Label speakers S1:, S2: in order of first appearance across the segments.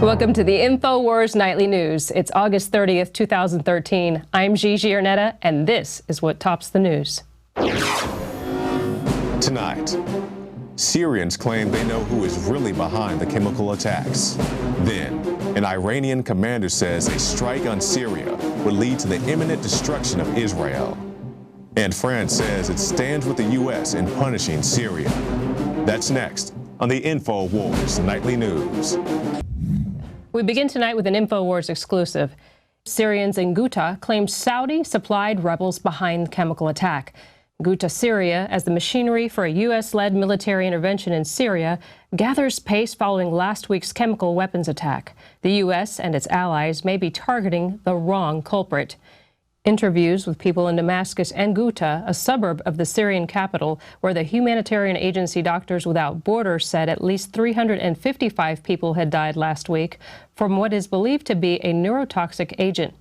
S1: Welcome to the Infowars Nightly News. It's August 30th, 2013. I'm Gigi Ernetta, and this is what tops the news.
S2: Tonight, Syrians claim they know who is really behind the chemical attacks. Then, an Iranian commander says a strike on Syria would lead to the imminent destruction of Israel. And France says it stands with the U.S. in punishing Syria. That's next on the Infowars Nightly News.
S1: We begin tonight with an Infowars exclusive. Syrians in Ghouta claim Saudi-supplied rebels behind chemical attack. Ghouta, Syria, as the machinery for a U.S.-led military intervention in Syria, gathers pace following last week's chemical weapons attack. The U.S. and its allies may be targeting the wrong culprit. Interviews with people in Damascus and Ghouta, a suburb of the Syrian capital, where the humanitarian agency Doctors Without Borders said at least 355 people had died last week from what is believed to be a neurotoxic agent,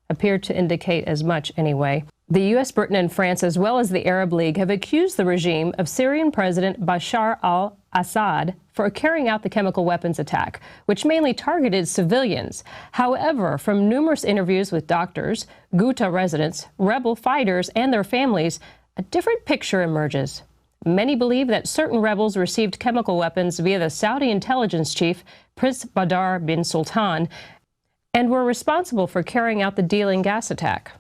S1: appeared to indicate as much anyway. The U.S., Britain, and France, as well as the Arab League, have accused the regime of Syrian President Bashar al-Assad for carrying out the chemical weapons attack, which mainly targeted civilians. However, from numerous interviews with doctors, Ghouta residents, rebel fighters, and their families, a different picture emerges. Many believe that certain rebels received chemical weapons via the Saudi intelligence chief, Prince Badr bin Sultan, and were responsible for carrying out the dealing gas attack.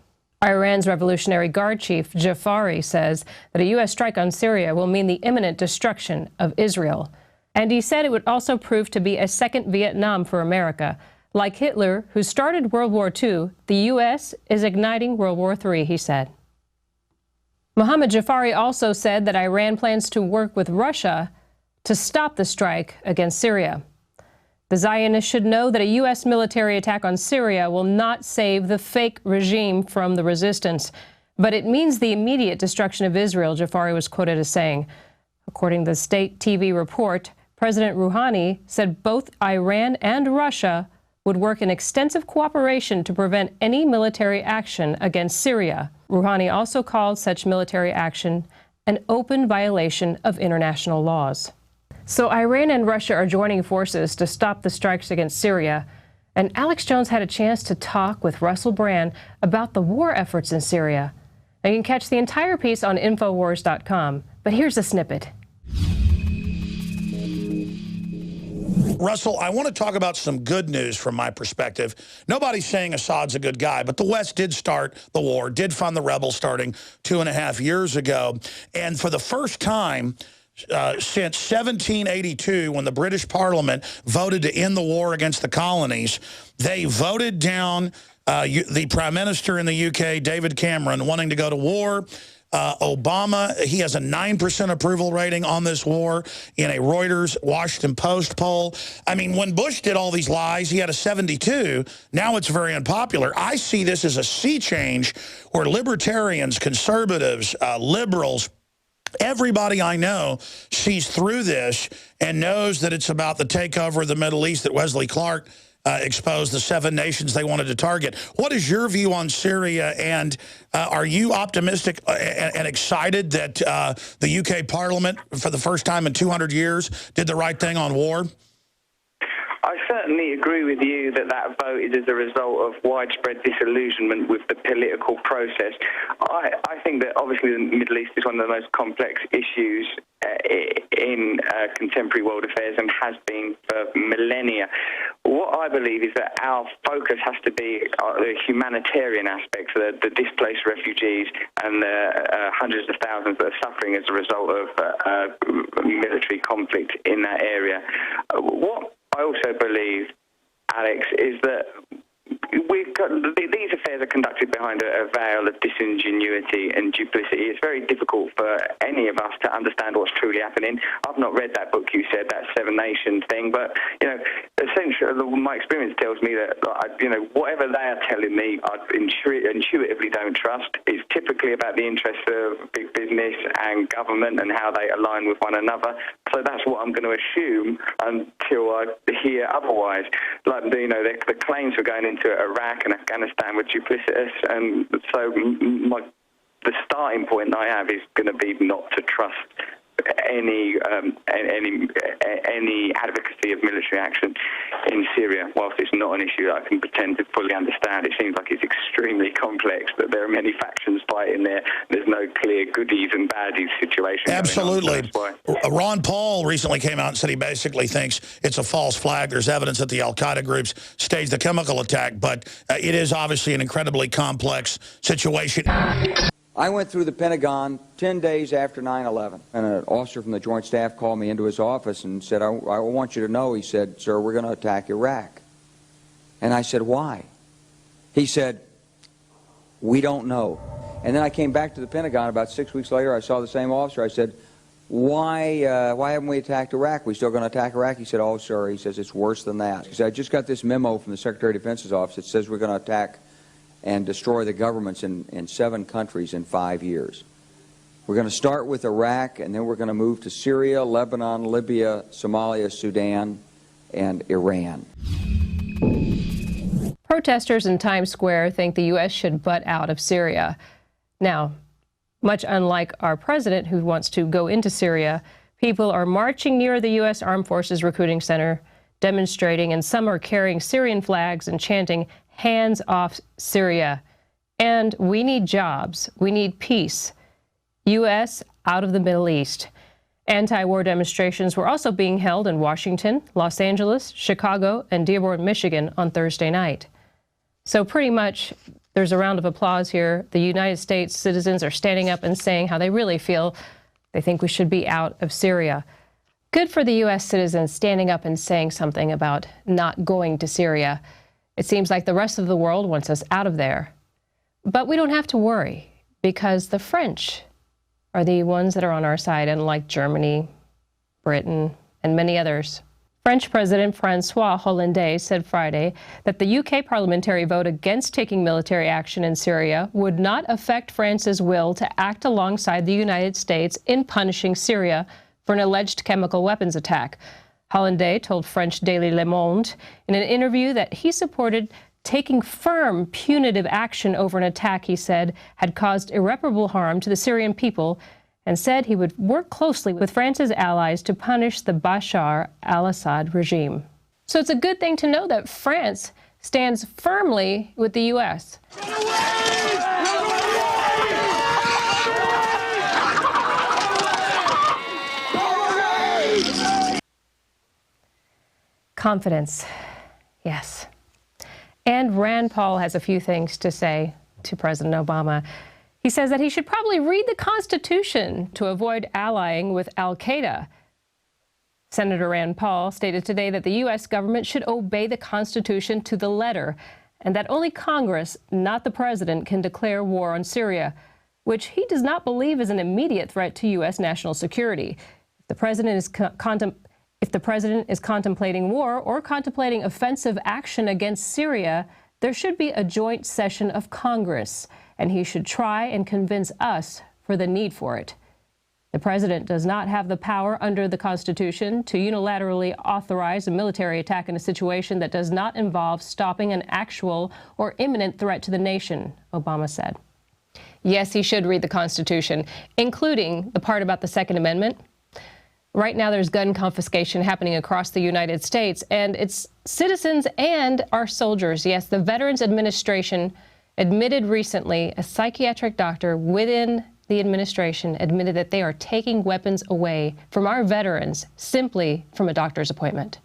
S1: Iran's Revolutionary Guard chief, Jafari, says that a U.S. strike on Syria will mean the imminent destruction of Israel. And he said it would also prove to be a second Vietnam for America. Like Hitler, who started World War II, the U.S. is igniting World War III, he said. Mohammad Jafari also said that Iran plans to work with Russia to stop the strike against Syria. The Zionists should know that a U.S. military attack on Syria will not save the fake regime from the resistance, but it means the immediate destruction of Israel, Jafari was quoted as saying. According to the state TV report, President Rouhani said both Iran and Russia would work in extensive cooperation to prevent any military action against Syria. Rouhani also called such military action an open violation of international laws. So Iran and Russia are joining forces to stop the strikes against Syria. And Alex Jones had a chance to talk with Russell Brand about the war efforts in Syria. Now you can catch the entire piece on Infowars.com. But here's a snippet.
S3: Russell, I want to talk about some good news from my perspective. Nobody's saying Assad's a good guy, but the West did start the war, did fund the rebels starting 2.5 years ago. And for the first time since 1782, when the British Parliament voted to end the war against the colonies, they voted down the Prime Minister in the UK, David Cameron, wanting to go to war. Obama, he has a 9% approval rating on this war in a Reuters Washington Post poll. I mean, when Bush did all these lies, he had a 72. Now it's very unpopular. I see this as a sea change where libertarians, conservatives, liberals, everybody I know sees through this and knows that it's about the takeover of the Middle East that Wesley Clark exposed the 7 nations they wanted to target. What is your view on Syria, and are you optimistic and excited that the UK Parliament, for the first time in 200 years, did the right thing on war?
S4: I certainly agree with you that that vote is as a result of widespread disillusionment with the political process. I think that obviously the Middle East is one of the most complex issues in contemporary world affairs and has been for millennia. What I believe is that our focus has to be the humanitarian aspects, the displaced refugees and the hundreds of thousands that are suffering as a result of military conflict in that area. What I also believe, Alex, is that these affairs are conducted behind a veil of disingenuity and duplicity. It's very difficult for any of us to understand what's truly happening. I've not read that book you said, that 7 Nations thing, but essentially my experience tells me that whatever they are telling me, I intuitively don't trust. It's typically about the interests of big business and government and how they align with one another. So that's what I'm going to assume until I hear otherwise. Like the claims for going into Iraq and Afghanistan were duplicitous, and so the starting point I have is going to be not to trust any advocacy of military action in Syria. Whilst it's not an issue that I can pretend to fully understand, it seems like it's extremely complex, that there are many factions fighting there. There's no clear goodies and baddies situation.
S3: Absolutely. Ron Paul recently came out and said he basically thinks it's a false flag. There's evidence that the Al-Qaeda groups staged the chemical attack, but it is obviously an incredibly complex situation.
S5: I went through the Pentagon 10 days after 9/11, and an officer from the Joint Staff called me into his office and said, I want you to know, he said, sir, we're going to attack Iraq. And I said, why? He said, we don't know. And then I came back to the Pentagon about 6 weeks later. I saw the same officer. I said, why haven't we attacked Iraq? We still going to attack Iraq? He said, oh, sir, he says, it's worse than that. He said, I just got this memo from the Secretary of Defense's office that says we're going to attack and destroy the governments in 7 countries in 5 years. We're going to start with Iraq, and then we're going to move to Syria, Lebanon, Libya, Somalia, Sudan, and Iran.
S1: Protesters in Times Square think the U.S. should butt out of Syria. Now, much unlike our president, who wants to go into Syria, people are marching near the U.S. Armed Forces Recruiting Center, demonstrating, and some are carrying Syrian flags and chanting, "Hands off Syria." And we need jobs. We need peace. U.S. out of the Middle East. Anti-war demonstrations were also being held in Washington, Los Angeles, Chicago, and Dearborn, Michigan on Thursday night. So pretty much there's a round of applause here. The United States citizens are standing up and saying how they really feel. They think we should be out of Syria. Good for the U.S. citizens standing up and saying something about not going to Syria. It seems like the rest of the world wants us out of there. But we don't have to worry, because the French are the ones that are on our side, unlike Germany, Britain, and many others. French President François Hollande said Friday that the UK parliamentary vote against taking military action in Syria would not affect France's will to act alongside the United States in punishing Syria for an alleged chemical weapons attack. Hollande told French daily Le Monde in an interview that he supported taking firm punitive action over an attack he said had caused irreparable harm to the Syrian people, and said he would work closely with France's allies to punish the Bashar al-Assad regime. So it's a good thing to know that France stands firmly with the U.S. Confidence, yes. And Rand Paul has a few things to say to President Obama. He says that he should probably read the Constitution to avoid allying with Al-Qaeda. Senator Rand Paul stated today that the U.S. government should obey the Constitution to the letter, and that only Congress, not the president, can declare war on Syria, which he does not believe is an immediate threat to U.S. national security. If the president is contemplating war or contemplating offensive action against Syria, there should be a joint session of Congress, and he should try and convince us for the need for it. The president does not have the power under the Constitution to unilaterally authorize a military attack in a situation that does not involve stopping an actual or imminent threat to the nation, Obama said. Yes, he should read the Constitution, including the part about the Second Amendment. Right now, there's gun confiscation happening across the United States, and it's citizens and our soldiers. Yes, the Veterans Administration admitted recently, a psychiatric doctor within the administration admitted that they are taking weapons away from our veterans simply from a doctor's appointment.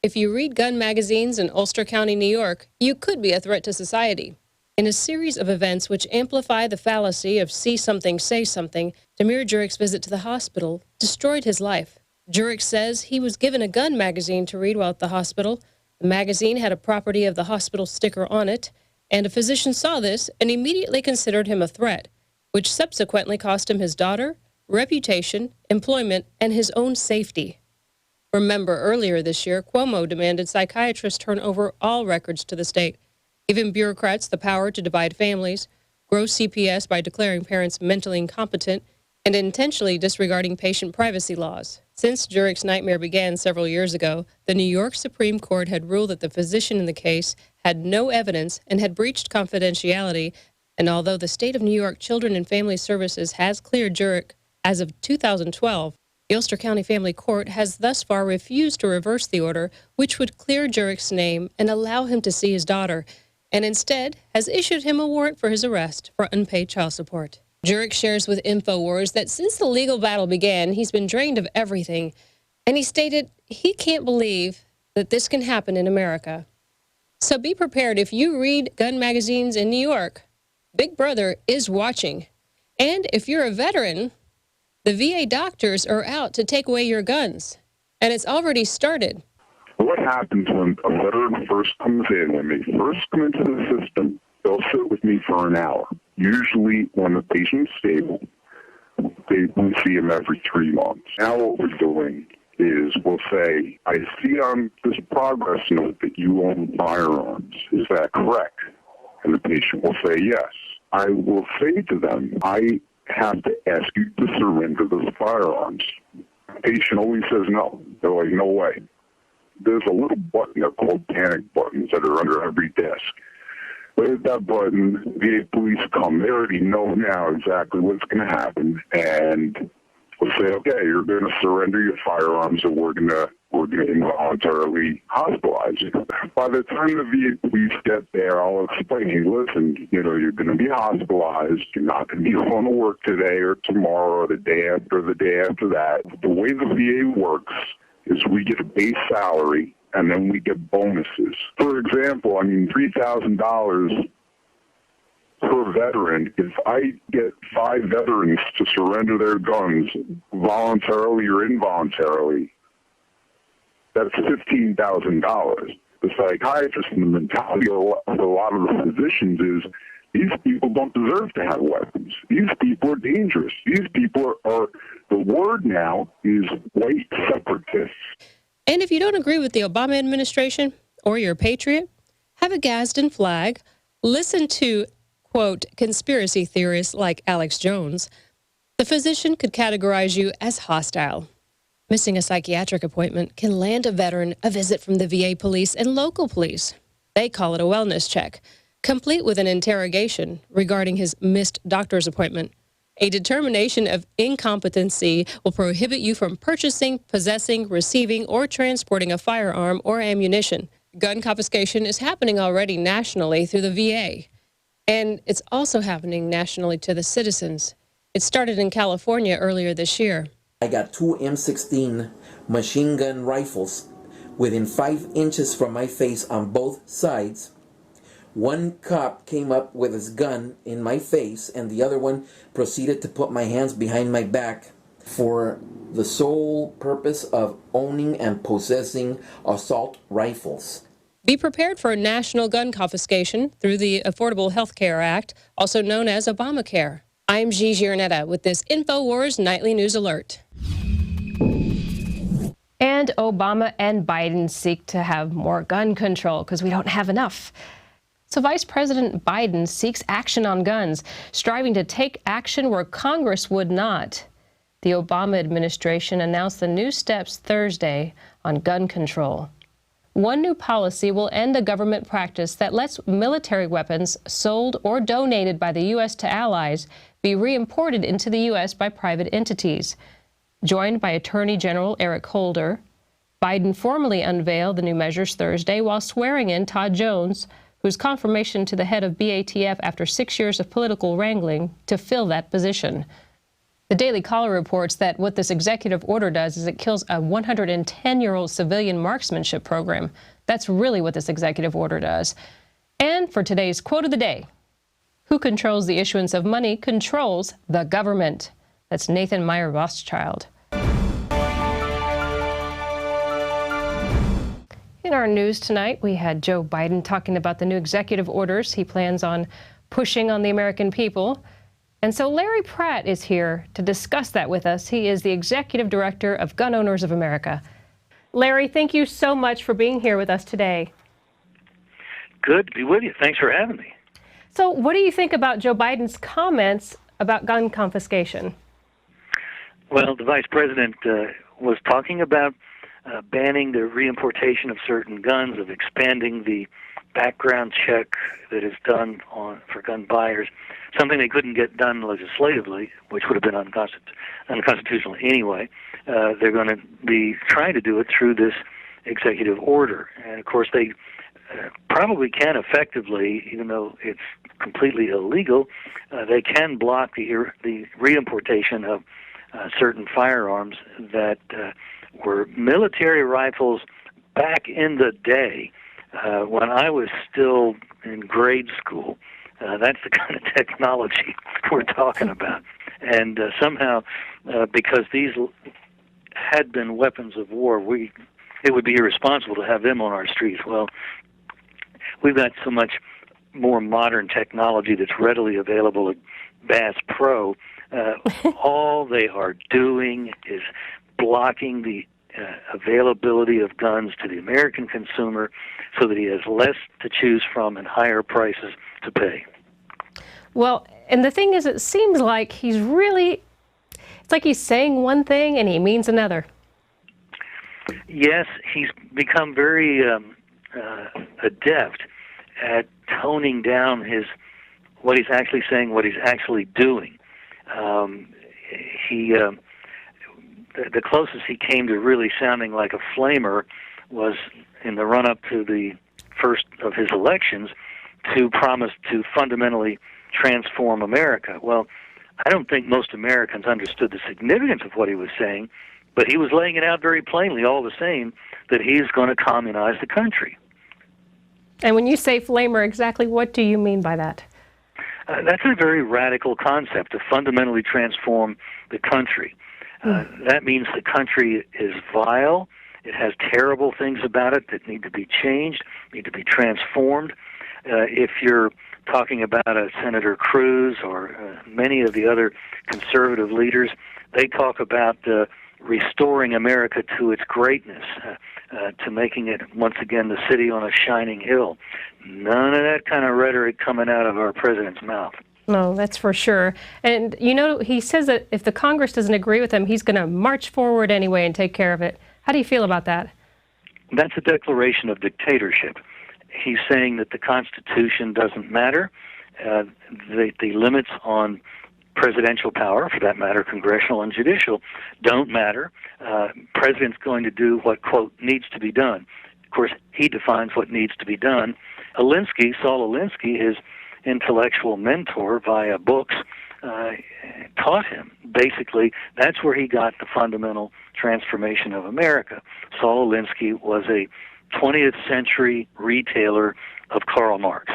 S1: If you read gun magazines in Ulster County, New York, you could be a threat to society. In a series of events which amplify the fallacy of see something, say something, Demir Jurik's visit to the hospital destroyed his life. Jurik says he was given a gun magazine to read while at the hospital. The magazine had a property of the hospital sticker on it, and a physician saw this and immediately considered him a threat, which subsequently cost him his daughter, reputation, employment, and his own safety. Remember, earlier this year, Cuomo demanded psychiatrists turn over all records to the state, giving bureaucrats the power to divide families, grow CPS by declaring parents mentally incompetent, and intentionally disregarding patient privacy laws. Since Jurik's nightmare began several years ago, the New York Supreme Court had ruled that the physician in the case had no evidence and had breached confidentiality And although the state of New York Children and Family Services has cleared Jurek as of 2012, the Ulster County Family Court has thus far refused to reverse the order, which would clear Jurek's name and allow him to see his daughter, and instead has issued him a warrant for his arrest for unpaid child support. Jurek shares with Infowars that since the legal battle began, he's been drained of everything, and he stated he can't believe that this can happen in America. So be prepared if you read gun magazines in New York. Big Brother is watching. And if you're a veteran, the VA doctors are out to take away your guns, and it's already started.
S6: What happens when a veteran first comes in, when they first come into the system, they'll sit with me for an hour. Usually when the patient's stable, we see him every 3 months. Now what we're doing is we'll say, I see on this progress note that you own firearms. Is that correct? And the patient will say yes. I will say to them, I have to ask you to surrender those firearms. The patient always says no. They're like, no way. There's a little button there called panic buttons that are under every desk. With that button, VA police come. They already know now exactly what's going to happen, and we'll say, okay, you're going to surrender your firearms, or we're going to involuntarily hospitalize you. By the time the VA police get there, I'll explain, hey, listen, you're going to be hospitalized. You're not going to be going to work today or tomorrow or the day after that. The way the VA works is we get a base salary, and then we get bonuses. For example, $3,000 per veteran. If I get 5 veterans to surrender their guns voluntarily or involuntarily, that's $15,000. The psychiatrist and the mentality of a lot of the physicians is these people don't deserve to have weapons. These people are dangerous. These people are the word now is white separatists.
S1: And if you don't agree with the Obama administration or you're a patriot, have a Gadsden flag, listen to, quote, conspiracy theorists like Alex Jones, the physician could categorize you as hostile. Missing a psychiatric appointment can land a veteran a visit from the VA police and local police. They call it a wellness check, complete with an interrogation regarding his missed doctor's appointment. A determination of incompetency will prohibit you from purchasing, possessing, receiving, or transporting a firearm or ammunition. Gun confiscation is happening already nationally through the VA. And it's also happening nationally to the citizens. It started in California earlier this year.
S7: I got 2 M16 machine gun rifles within 5 inches from my face on both sides. One cop came up with his gun in my face, and the other one proceeded to put my hands behind my back for the sole purpose of owning and possessing assault rifles.
S1: Be prepared for a national gun confiscation through the Affordable Health Care Act, also known as Obamacare. I'm Gigi Ernetta with this Infowars Nightly News Alert. And Obama and Biden seek to have more gun control because we don't have enough. So Vice President Biden seeks action on guns, striving to take action where Congress would not. The Obama administration announced the new steps Thursday on gun control. One new policy will end a government practice that lets military weapons sold or donated by the U.S. to allies be reimported into the U.S. by private entities. Joined by Attorney General Eric Holder, Biden formally unveiled the new measures Thursday while swearing in Todd Jones, whose confirmation to the head of BATF after 6 years of political wrangling to fill that position. The Daily Caller reports that what this executive order does is it kills a 110-year-old civilian marksmanship program. That's really what this executive order does. And for today's quote of the day, who controls the issuance of money controls the government. That's Nathan Meyer Rothschild. In our news tonight, we had Joe Biden talking about the new executive orders he plans on pushing on the American people. And so Larry Pratt is here to discuss that with us. He is the Executive Director of Gun Owners of America. Larry, thank you so much for being here with us today.
S8: Good to be with you. Thanks for having me.
S1: So what do you think about Joe Biden's comments about gun confiscation?
S8: Well, the Vice President was talking about banning the reimportation of certain guns, of expanding the background check that is done for gun buyers, something they couldn't get done legislatively, which would have been unconstitutional anyway. They're going to be trying to do it through this executive order. And, of course, they probably can effectively, even though it's completely illegal, they can block the reimportation of certain firearms that were military rifles back in the day when I was still in grade school. That's the kind of technology we're talking about. And somehow, because these had been weapons of war, it would be irresponsible to have them on our streets. Well, we've got so much more modern technology that's readily available at Bass Pro. All they are doing is blocking the availability of guns to the American consumer so that he has less to choose from and higher prices to pay.
S1: Well, and the thing is, it seems like it's like he's saying one thing and he means another.
S8: Yes, he's become very adept at toning down what he's actually saying, what he's actually doing. The closest he came to really sounding like a flamer was in the run-up to the first of his elections to promise to fundamentally transform America. Well, I don't think most Americans understood the significance of what he was saying, but he was laying it out very plainly all the same that he's going to communize the country.
S1: And when you say flamer, exactly what do you mean by that?
S8: That's a very radical concept, to fundamentally transform the country. That means the country is vile. It has terrible things about it that need to be changed, need to be transformed. If you're talking about Senator Cruz or many of the other conservative leaders, they talk about restoring America to its greatness, to making it once again the city on a shining hill. None of that kind of rhetoric coming out of our president's mouth.
S1: No, that's for sure. And, you know, he says that if the Congress doesn't agree with him, he's going to march forward anyway and take care of it. How do you feel about that?
S8: That's a declaration of dictatorship. He's saying that the Constitution doesn't matter. The limits on presidential power, for that matter, congressional and judicial, don't matter. President's going to do what, quote, needs to be done. Of course, he defines what needs to be done. Saul Alinsky, his intellectual mentor via books, taught him. Basically, that's where he got the fundamental transformation of America. Saul Alinsky was a 20th century retailer of Karl Marx.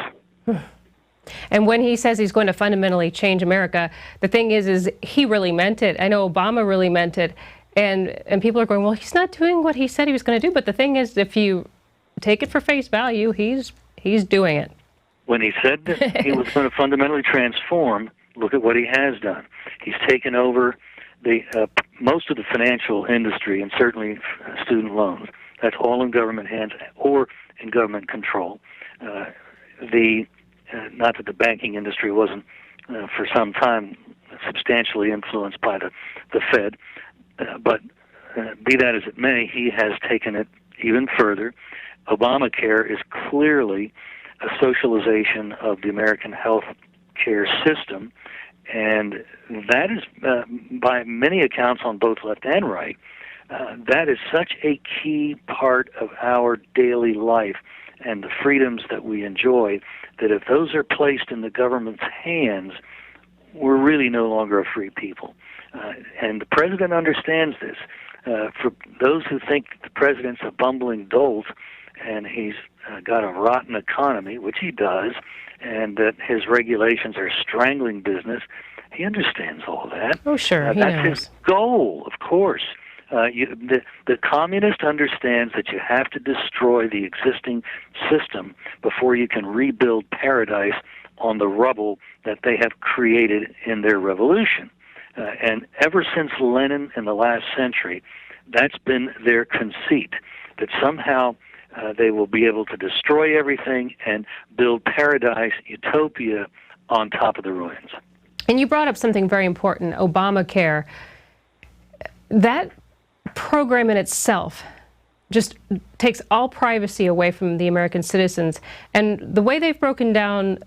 S1: And when he says he's going to fundamentally change America, the thing is he really meant it. I know Obama really meant it. And people are going, well, he's not doing what he said he was going to do. But the thing is, if you take it for face value, he's doing it.
S8: When he said that he was going to fundamentally transform, look at what he has done. He's taken over most of the financial industry and certainly student loans. That's all in government hands or in government control. Not that the banking industry wasn't for some time substantially influenced by the Fed, but be that as it may, he has taken it even further. Obamacare is clearly a socialization of the American health care system, and that is, by many accounts on both left and right, that is such a key part of our daily life and the freedoms that we enjoy, that if those are placed in the government's hands, we're really no longer a free people. And the president understands this. For those who think the president's a bumbling dolt and he's got a rotten economy, which he does, and that his regulations are strangling business, he understands all that.
S1: Oh, sure, he
S8: that's
S1: knows.
S8: His goal, of course. The communist understands that you have to destroy the existing system before you can rebuild paradise on the rubble that they have created in their revolution. And ever since Lenin in the last century, that's been their conceit, that somehow they will be able to destroy everything and build paradise, utopia, on top of the ruins.
S1: And you brought up something very important, Obamacare. That program in itself just takes all privacy away from the American citizens. And the way they've broken down,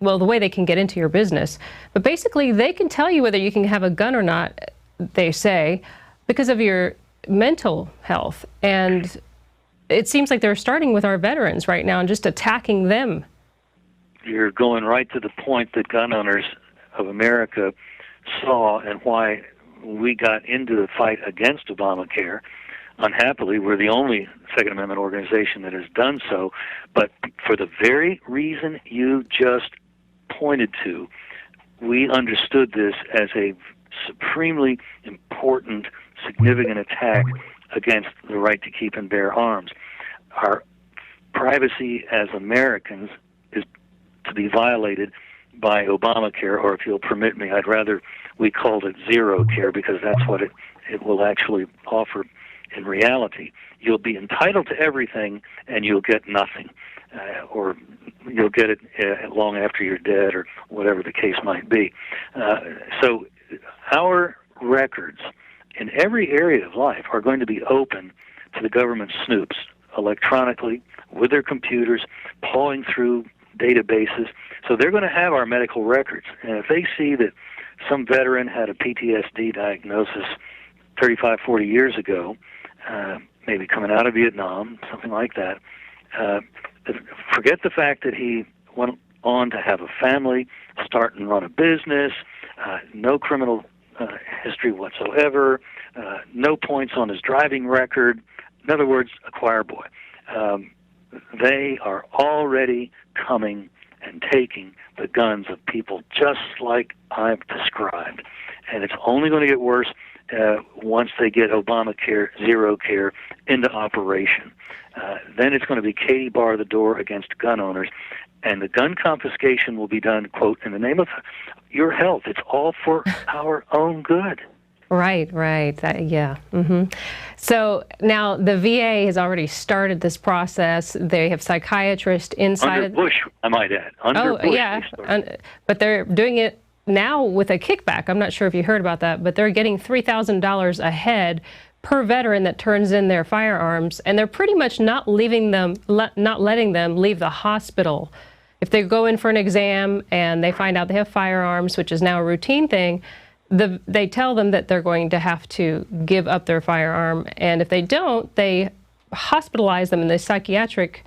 S1: well, the way they can get into your business, but basically they can tell you whether you can have a gun or not, they say, because of your mental health. And it seems like they're starting with our veterans right now and just attacking them.
S8: You're going right to the point that gun owners of America saw and why we got into the fight against Obamacare. Unhappily, we're the only Second Amendment organization that has done so, but for the very reason you just pointed to, we understood this as a supremely important, significant attack against the right to keep and bear arms. Our privacy as Americans is to be violated by Obamacare, or if you'll permit me, I'd rather we called it zero care, because that's what it will actually offer in reality. You'll be entitled to everything and you'll get nothing, or you'll get it long after you're dead, or whatever the case might be. So our records in every area of life are going to be open to the government snoops electronically with their computers, pawing through databases. So they're going to have our medical records. And if they see that some veteran had a PTSD diagnosis 35, 40 years ago, maybe coming out of Vietnam, something like that, forget the fact that he went on to have a family, start and run a business, no criminal history whatsoever, no points on his driving record. In other words, a choir boy. They are already coming and taking the guns of people just like I've described. And it's only going to get worse once they get Obamacare, zero care, into operation. Then it's going to be Katie bar the door against gun owners. And the gun confiscation will be done, quote, in the name of your health. It's all for our own good.
S1: Right. Yeah. So now the VA has already started this process. They have psychiatrists inside.
S8: Under Bush, I might add. Under Bush,
S1: yeah. But they're doing it now with a kickback. I'm not sure if you heard about that, but they're getting $3,000 a head per veteran that turns in their firearms, and they're pretty much not letting them leave the hospital. If they go in for an exam and they find out they have firearms, which is now a routine thing, they tell them that they're going to have to give up their firearm, and if they don't, they hospitalize them in the psychiatric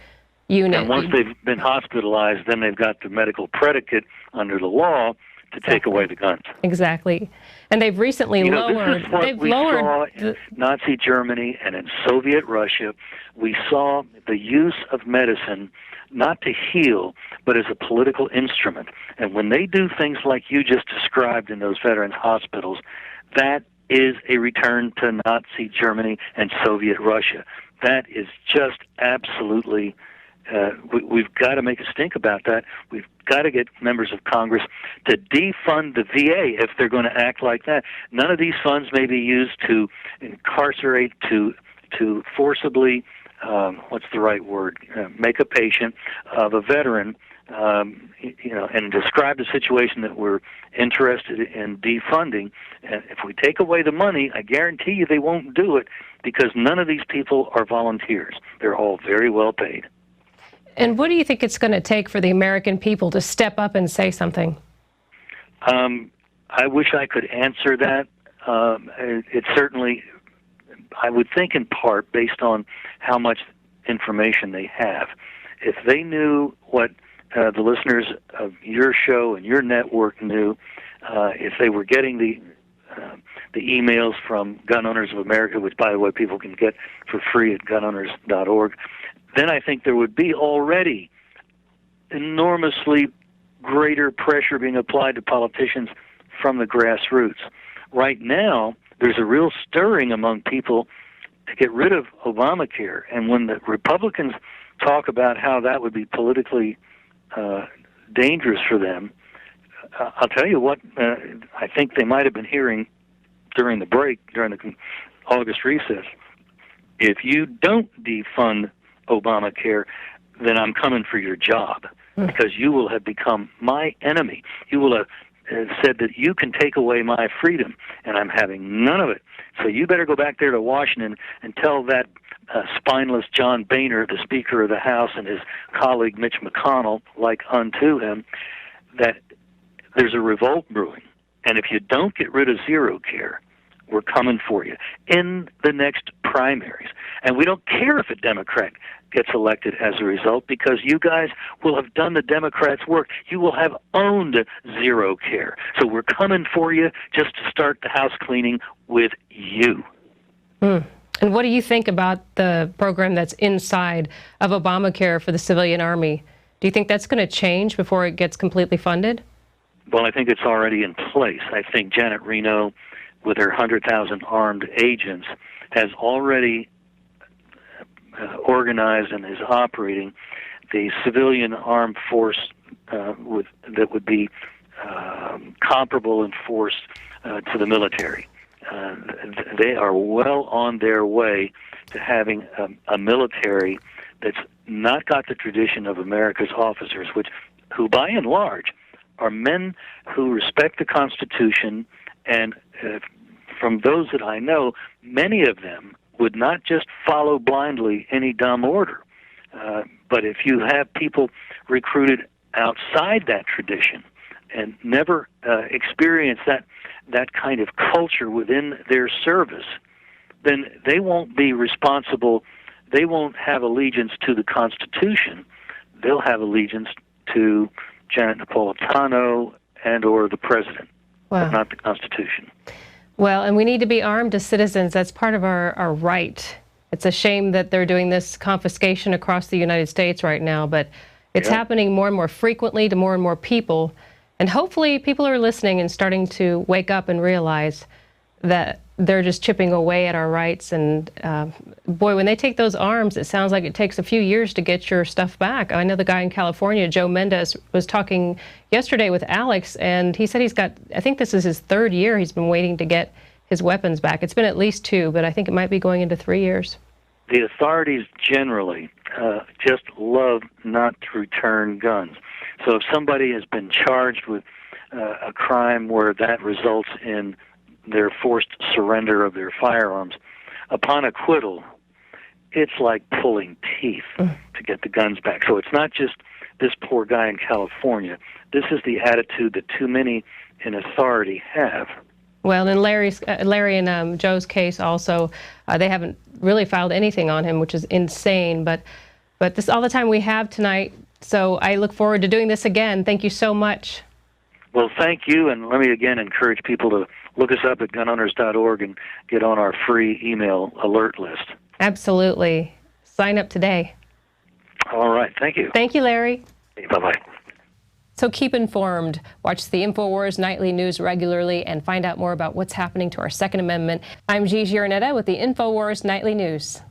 S1: unit.
S8: And once they've been hospitalized, then they've got the medical predicate under the law to take away the guns.
S1: Exactly. And they've recently lowered...
S8: This is what we saw in Nazi Germany and in Soviet Russia. We saw the use of medicine not to heal, but as a political instrument. And when they do things like you just described in those veterans' hospitals, that is a return to Nazi Germany and Soviet Russia. That is just absolutely... we've got to make a stink about that. We've got to get members of Congress to defund the VA if they're going to act like that. None of these funds may be used to incarcerate, to forcibly, what's the right word, make a patient of a veteran, and describe the situation that we're interested in defunding. And if we take away the money, I guarantee you they won't do it, because none of these people are volunteers. They're all very well paid.
S1: And what do you think it's going to take for the American people to step up and say something?
S8: I wish I could answer that. It certainly, I would think in part, based on how much information they have. If they knew what the listeners of your show and your network knew, if they were getting the emails from Gun Owners of America, which, by the way, people can get for free at gunowners.org, then I think there would be already enormously greater pressure being applied to politicians from the grassroots. Right now, there's a real stirring among people to get rid of Obamacare. And when the Republicans talk about how that would be politically dangerous for them, I'll tell you what, I think they might have been hearing during the break, during the August recess. If you don't defund Obamacare, then I'm coming for your job, because you will have become my enemy. You will have said that you can take away my freedom, and I'm having none of it. So you better go back there to Washington and tell that spineless John Boehner, the Speaker of the House, and his colleague Mitch McConnell, like unto him, that there's a revolt brewing. And if you don't get rid of zero care, we're coming for you in the next primaries. And we don't care if a Democrat gets elected as a result, because you guys will have done the Democrats' work. You will have owned zero care. So we're coming for you just to start the house cleaning with you.
S1: And what do you think about the program that's inside of Obamacare for the civilian army? Do you think that's going to change before it gets completely funded?
S8: Well, I think it's already in place. I think Janet Reno, with her 100,000 armed agents, has already organized and is operating the civilian armed force that would be comparable in force to the military. They are well on their way to having a military that's not got the tradition of America's officers, who by and large are men who respect the Constitution, and from those that I know, many of them would not just follow blindly any dumb order. But if you have people recruited outside that tradition and never experience that kind of culture within their service, then they won't be responsible. They won't have allegiance to the Constitution. They'll have allegiance to Janet Napolitano and or the president, but not the Constitution.
S1: Well, and we need to be armed as citizens. That's part of our right. It's a shame that they're doing this confiscation across the United States right now, but it's happening more and more frequently to more and more people. And hopefully people are listening and starting to wake up and realize that they're just chipping away at our rights. And boy, when they take those arms, it sounds like it takes a few years to get your stuff back. I know the guy in California, Joe Mendez, was talking yesterday with Alex, and he said he's got, I think this is his 3rd year he's been waiting to get his weapons back. It's been at least 2, but I think it might be going into 3 years.
S8: The authorities generally just love not to return guns. So if somebody has been charged with a crime where that results in their forced surrender of their firearms, upon acquittal, it's like pulling teeth to get the guns back. So it's not just this poor guy in California. This is the attitude that too many in authority have.
S1: Well, in Larry and Joe's case also, they haven't really filed anything on him, which is insane. But this is all the time we have tonight. So I look forward to doing this again. Thank you so much.
S8: Well, thank you, and let me again encourage people to look us up at gunowners.org and get on our free email alert list.
S1: Absolutely. Sign up today.
S8: All right. Thank you.
S1: Thank you, Larry.
S8: Bye-bye.
S1: So keep informed. Watch the Infowars Nightly News regularly and find out more about what's happening to our Second Amendment. I'm Gigi Ernetta with the Infowars Nightly News.